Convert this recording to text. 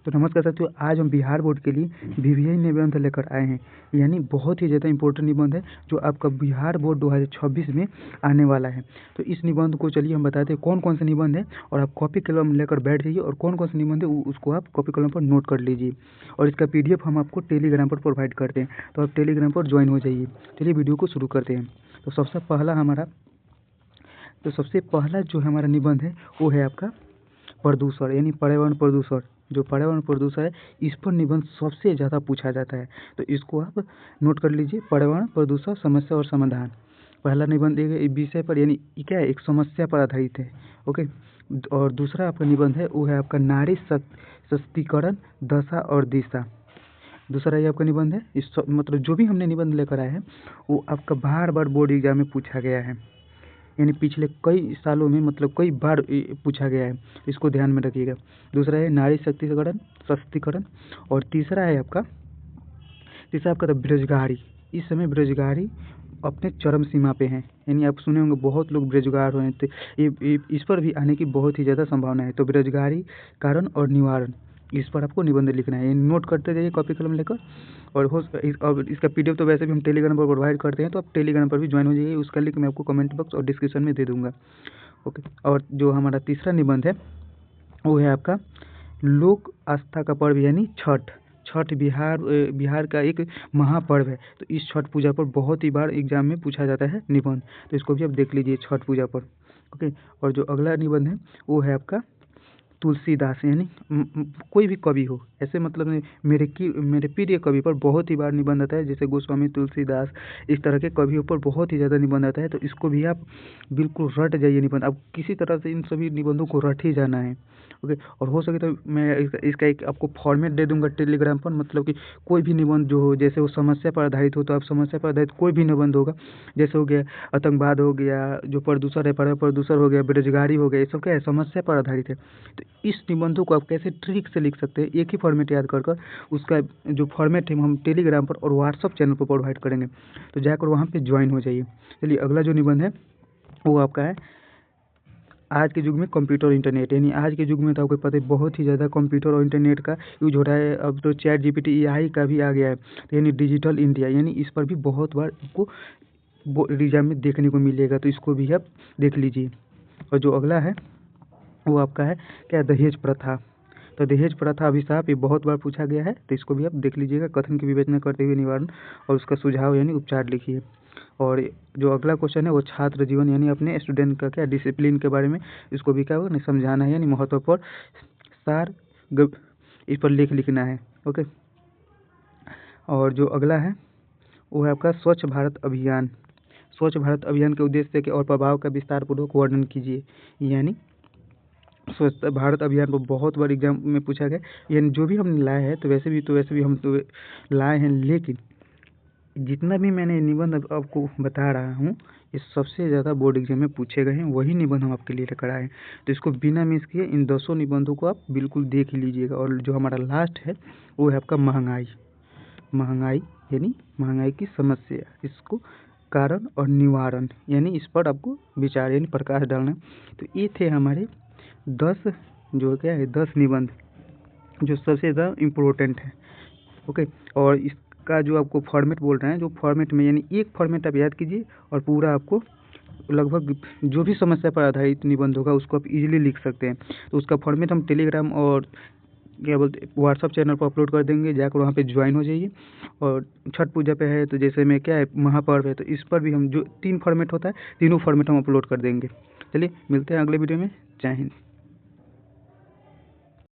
तो नमस्कार साथियों, आज हम बिहार बोर्ड के लिए वीवीआई निबंध लेकर आए हैं। यानी बहुत ही ज़्यादा इंपॉर्टेंट निबंध है जो आपका बिहार बोर्ड 2026 में आने वाला है। तो इस निबंध को चलिए हम बताते हैं कौन कौन से निबंध है, और आप कॉपी कलम लेकर बैठ जाइए और कौन कौन से निबंध है उसको आप कॉपी कलम पर नोट कर लीजिए। और इसका PDF हम आपको टेलीग्राम पर प्रोवाइड करते हैं, तो आप टेलीग्राम पर ज्वाइन हो जाइए। चलिए वीडियो को शुरू करते हैं। तो सबसे पहला जो हमारा निबंध है वो है आपका प्रदूषण, यानी पर्यावरण प्रदूषण। जो पर्यावरण प्रदूषण है इस पर निबंध सबसे ज़्यादा पूछा जाता है, तो इसको आप नोट कर लीजिए। पर्यावरण प्रदूषण समस्या और समाधान। पहला निबंध एक विषय पर, यानी क्या है, एक समस्या पर आधारित है। ओके। और दूसरा आपका निबंध है वो है आपका नारी सशक्तिकरण, दशा और दिशा। दूसरा ये आपका निबंध है, इस मतलब जो भी हमने निबंध लेकर आए हैं वो आपका बार बार बोर्ड एग्जाम में पूछा गया है, यानी पिछले कई सालों में मतलब कई बार पूछा गया है, इसको ध्यान में रखिएगा। दूसरा है नारी सशक्तिकरण। और तीसरा आपका था बेरोजगारी। इस समय बेरोजगारी अपने चरम सीमा पे है, यानी आप सुने होंगे बहुत लोग बेरोजगार हुए हैं, तो इस पर भी आने की बहुत ही ज़्यादा संभावना है। तो बेरोजगारी, कारण और निवारण, इस पर आपको निबंध लिखना है। नोट करते जाइए कॉपी कलम लेकर। और इसका PDF तो वैसे भी हम टेलीग्राम पर प्रोवाइड करते हैं, तो आप टेलीग्राम पर भी ज्वाइन हो जाइए। उसका लिंक मैं आपको कमेंट बॉक्स और डिस्क्रिप्शन में दे दूंगा। ओके। और जो हमारा तीसरा निबंध है वो है आपका लोक आस्था का पर्व, यानी छठ। छठ बिहार का एक महापर्व है, तो इस छठ पूजा पर बहुत ही बार एग्जाम में पूछा जाता है निबंध, तो इसको भी आप देख लीजिए छठ पूजा पर। ओके। और जो अगला निबंध है वो है आपका तुलसीदास, यानी कोई भी कवि हो, ऐसे मतलब नहीं, मेरे प्रिय कवि पर बहुत ही बार निबंध आता है, जैसे गोस्वामी, तुलसीदास, इस तरह के कवियों पर बहुत ही ज़्यादा निबंध आता है, तो इसको भी आप बिल्कुल रट जाइए निबंध। अब किसी तरह से इन सभी निबंधों को रट ही जाना है। ओके। और हो सके तो मैं इसका एक आपको फॉर्मेट दे दूंगा टेलीग्राम पर, मतलब कि कोई भी निबंध जो हो, जैसे वो समस्या पर आधारित हो तो आप समस्या पर आधारित कोई भी निबंध होगा, जैसे हो गया आतंकवाद, हो गया जो प्रदूषण है, पर्यावरण प्रदूषण हो गया, बेरोजगारी हो गया, ये सब क्या है, समस्या पर आधारित है। तो इस निबंधों को आप कैसे ट्रिक से लिख सकते हैं, एक ही फॉर्मेट याद कर उसका जो फॉर्मेट है हम टेलीग्राम पर और व्हाट्सअप चैनल पर प्रोवाइड करेंगे, तो जाकर वहाँ पे ज्वाइन हो जाइए। चलिए अगला जो निबंध है वो आपका है आज के युग में कंप्यूटर और इंटरनेट। यानी आज के युग में तो आपको पता है बहुत ही ज़्यादा कंप्यूटर और इंटरनेट का यूज हो रहा है। अब तो ChatGPT AI का भी आ गया है, तो यानी डिजिटल इंडिया, यानी इस पर भी बहुत बार आपको एग्जाम में देखने को मिलेगा, तो इसको भी आप देख लीजिए। और जो अगला है वो आपका है क्या, दहेज प्रथा। तो दहेज प्रथा अभिशाप, ये बहुत बार पूछा गया है, तो इसको भी आप देख लीजिएगा। कथन की विवेचना करते हुए निवारण और उसका सुझाव यानी उपचार लिखिए। और जो अगला क्वेश्चन है वो छात्र जीवन, यानी अपने स्टूडेंट का क्या डिसिप्लिन के बारे में, इसको भी क्या होगा नहीं समझाना है, यानी महत्वपूर्ण सार इस पर लिखना है। ओके। और जो अगला है वो है आपका स्वच्छ भारत अभियान। स्वच्छ भारत अभियान के उद्देश्य के और प्रभाव का विस्तार पूर्वक वर्णन कीजिए। यानी स्वच्छ भारत अभियान को बहुत बार एग्जाम में पूछा गया, यानी जो भी हमने लाए हैं, तो वैसे भी हम तो लाए हैं, लेकिन जितना भी मैंने निबंध आपको बता रहा हूँ ये सबसे ज़्यादा बोर्ड एग्जाम में पूछे गए हैं, वही निबंध हम आपके लिए लेकर आए हैं। तो इसको बिना मिस किए इन 10 निबंधों को आप बिल्कुल देख लीजिएगा। और जो हमारा लास्ट है वो है आपका महंगाई, यानी महंगाई की समस्या, इसको कारण और निवारण, यानी इस पर आपको विचार यानी प्रकाश डालना। तो ये थे हमारे 10 जो क्या है 10 निबंध जो सबसे ज़्यादा इम्पोर्टेंट है। ओके। और इसका जो आपको फॉर्मेट बोल रहे हैं, जो फॉर्मेट में, यानी एक फॉर्मेट आप याद कीजिए और पूरा आपको लगभग जो भी समस्या पर आधारित निबंध होगा उसको आप इजीली लिख सकते हैं। तो उसका फॉर्मेट हम टेलीग्राम और क्या बोलते व्हाट्सअप चैनल पर अपलोड कर देंगे, जाकर वहाँ पे ज्वाइन हो जाइए। और छठ पूजा पे है तो जैसे में क्या है महापर्व है, तो इस पर भी हम जो 3 फॉर्मेट होता है, तीनों फॉर्मेट हम अपलोड कर देंगे। चलिए मिलते हैं अगले वीडियो में। जय हिंद।